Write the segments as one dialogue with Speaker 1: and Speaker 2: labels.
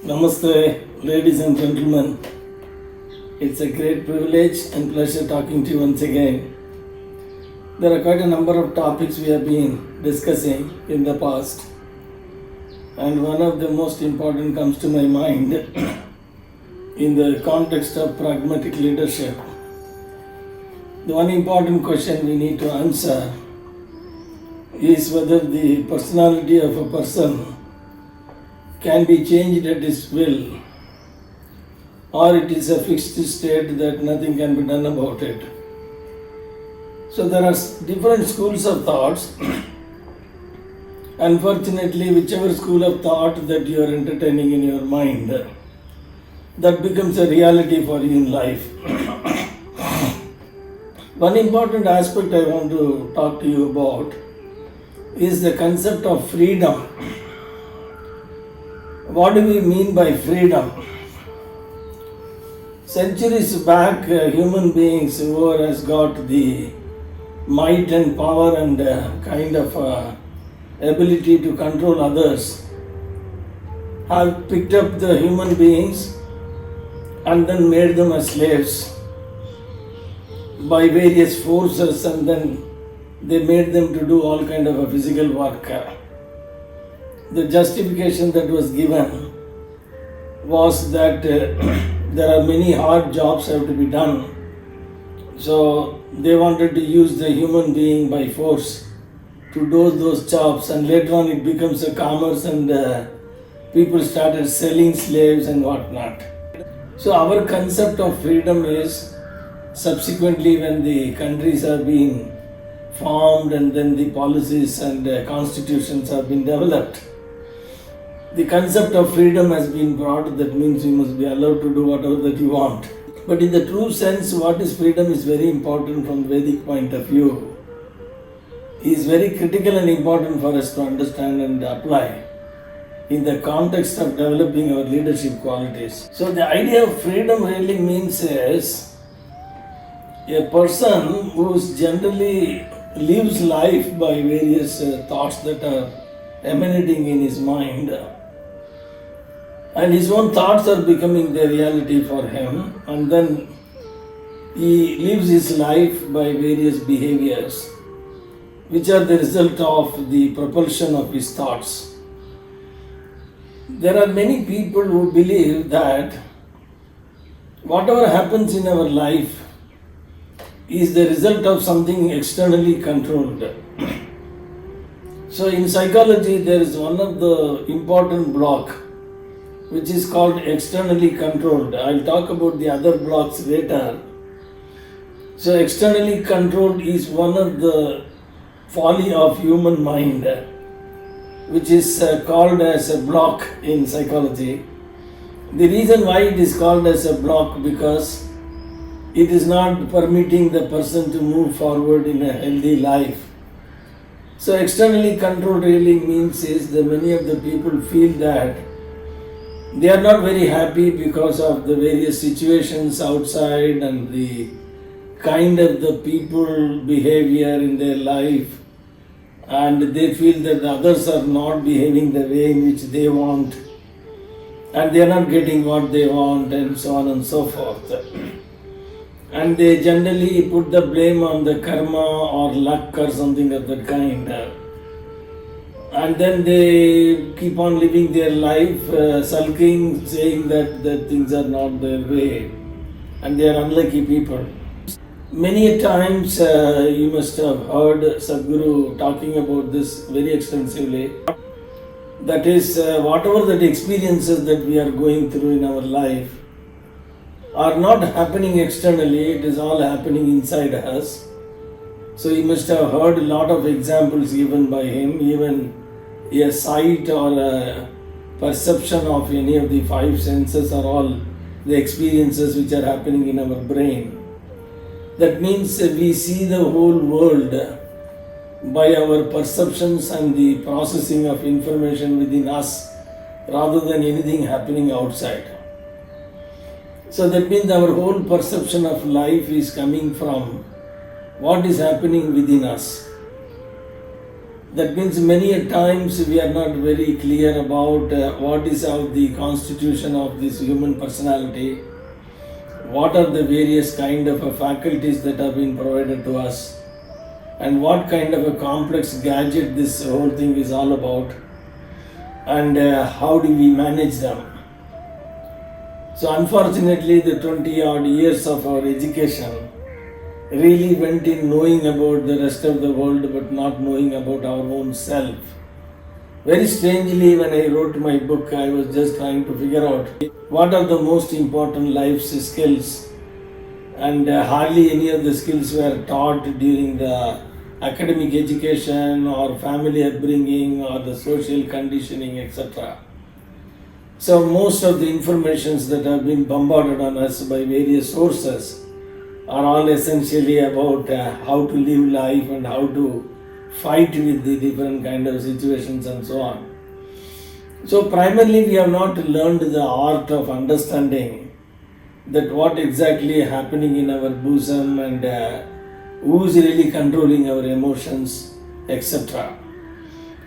Speaker 1: Namaste, ladies and gentlemen. It's a great privilege and pleasure talking to you once again. There are quite a number of topics we have been discussing in the past, and one of the most important comes to my mind in the context of pragmatic leadership. The one important question we need to answer is whether the personality of a person can be changed at his will, or it is a fixed state that nothing can be done about it. So there are different schools of thoughts. Unfortunately, whichever school of thought that you are entertaining in your mind, that becomes a reality for you in life. One important aspect I want to talk to you about is the concept of freedom. What do we mean by freedom? Centuries back, human beings who has got the might and power and kind of ability to control others have picked up the human beings and then made them as slaves by various forces, and then they made them to do all kind of a physical work. The justification that was given was that there are many hard jobs have to be done. So they wanted to use the human being by force to do those jobs, and later on it becomes a commerce, and people started selling slaves and whatnot. So our concept of freedom is subsequently when the countries have been formed and then the policies and constitutions have been developed, the concept of freedom has been brought. That means you must be allowed to do whatever that you want. But in the true sense, what is freedom is very important from the Vedic point of view. It is very critical and important for us to understand and apply in the context of developing our leadership qualities. So the idea of freedom really means is a person who generally lives life by various thoughts that are emanating in his mind, and his own thoughts are becoming the reality for him, and then he lives his life by various behaviors which are the result of the propulsion of his thoughts. There are many people who believe that whatever happens in our life is the result of something externally controlled. So in psychology there is one of the important block which is called externally controlled. I'll talk about the other blocks later. So externally controlled is one of the folly of human mind, which is called as a block in psychology. The reason why it is called as a block, because it is not permitting the person to move forward in a healthy life. So externally controlled really means is that many of the people feel that they are not very happy because of the various situations outside and the kind of the people behavior in their life, and they feel that the others are not behaving the way in which they want, and they are not getting what they want, and so on and so forth. And they generally put the blame on the karma or luck or something of that kind. And then they keep on living their life sulking, saying that things are not their way, and they are unlucky people. Many times you must have heard Sadhguru talking about this very extensively. That is, whatever that experiences that we are going through in our life are not happening externally, it is all happening inside us. So you must have heard a lot of examples given by him, even a sight or a perception of any of the five senses are all the experiences which are happening in our brain. That means we see the whole world by our perceptions and the processing of information within us rather than anything happening outside. So that means our whole perception of life is coming from what is happening within us. That means many a times we are not very clear about what is of the constitution of this human personality, what are the various kind of faculties that have been provided to us, and what kind of a complex gadget this whole thing is all about, and how do we manage them. So unfortunately the 20 odd years of our education really went in knowing about the rest of the world but not knowing about our own self. Very strangely, when I wrote my book, I was just trying to figure out what are the most important life skills, and hardly any of the skills were taught during the academic education or family upbringing or the social conditioning, etc. So most of the informations that have been bombarded on us by various sources are all essentially about how to live life and how to fight with the different kind of situations and so on. So primarily we have not learned the art of understanding that what exactly happening in our bosom and who is really controlling our emotions, etc.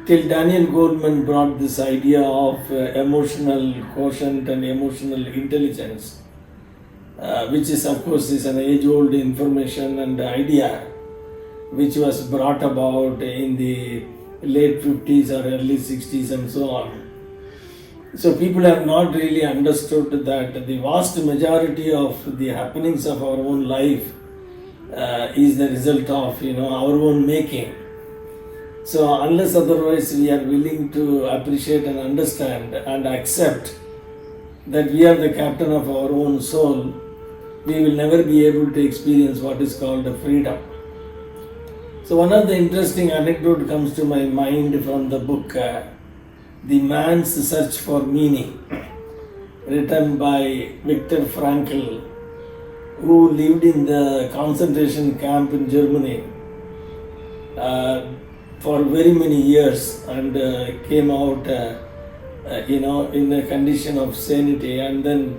Speaker 1: Till Daniel Goleman brought this idea of emotional quotient and emotional intelligence, which is of course is an age-old information and idea which was brought about in the late 50s or early 60s and so on. So people have not really understood that the vast majority of the happenings of our own life is the result of our own making. So unless otherwise we are willing to appreciate and understand and accept that we are the captain of our own soul, we will never be able to experience what is called freedom. So one of the interesting anecdote comes to my mind from the book The Man's Search for Meaning, written by Viktor Frankl, who lived in the concentration camp in Germany for very many years and came out in a condition of sanity, and then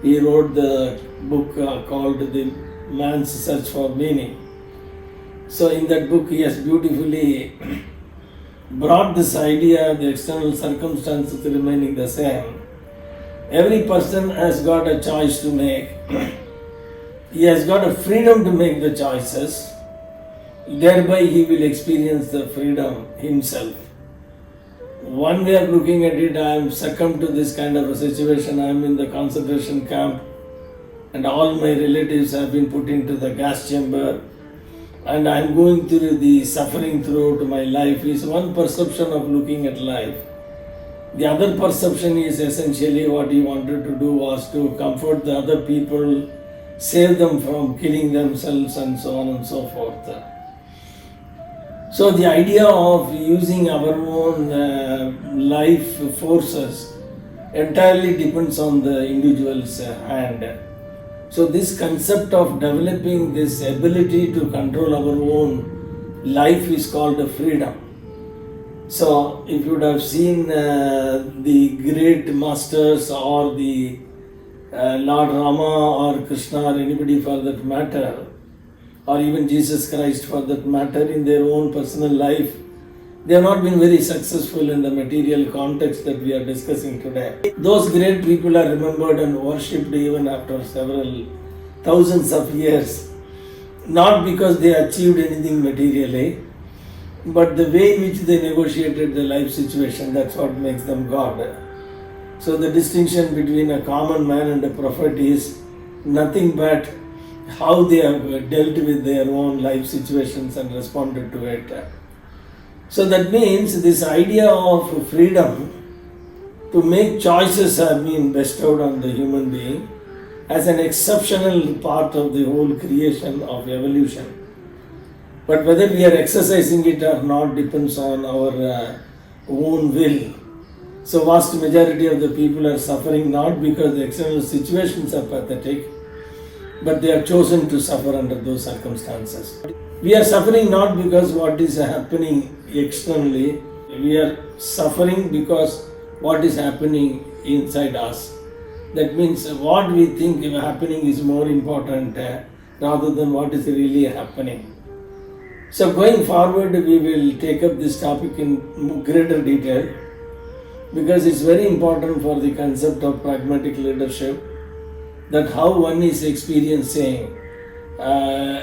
Speaker 1: he wrote the book called The Man's Search for Meaning. So in that book he has beautifully brought this idea, the external circumstances remaining the same. Every person has got a choice to make. He has got a freedom to make the choices. Thereby he will experience the freedom himself. One way of looking at it, I am succumbed to this kind of a situation. I am in the concentration camp and all my relatives have been put into the gas chamber and I am going through the suffering throughout my life is one perception of looking at life. The other perception is essentially what he wanted to do was to comfort the other people, save them from killing themselves and so on and so forth. So the idea of using our own life forces entirely depends on the individual's hand. So this concept of developing this ability to control our own life is called freedom. So if you would have seen the great masters or the Lord Rama or Krishna or anybody for that matter, or even Jesus Christ for that matter, in their own personal life, they have not been very successful in the material context that we are discussing today. Those great people are remembered and worshipped even after several thousands of years, not because they achieved anything materially, but the way in which they negotiated the life situation, that's what makes them God. So the distinction between a common man and a prophet is nothing but how they have dealt with their own life situations and responded to it. So that means this idea of freedom to make choices have been bestowed on the human being as an exceptional part of the whole creation of evolution. But whether we are exercising it or not depends on our own will. So vast majority of the people are suffering not because the external situations are pathetic, but they are chosen to suffer under those circumstances. We are suffering not because what is happening externally, we are suffering because what is happening inside us. That means what we think is happening is more important rather than what is really happening. So going forward, we will take up this topic in greater detail because it's very important for the concept of pragmatic leadership, that how one is experiencing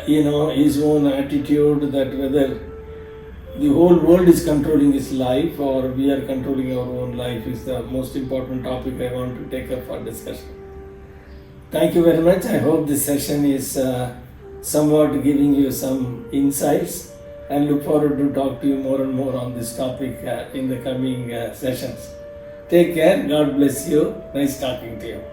Speaker 1: his own attitude, that whether the whole world is controlling his life or we are controlling our own life is the most important topic I want to take up for discussion. Thank you very much. I hope this session is somewhat giving you some insights, and look forward to talk to you more and more on this topic in the coming sessions. Take care. God bless you. Nice talking to you.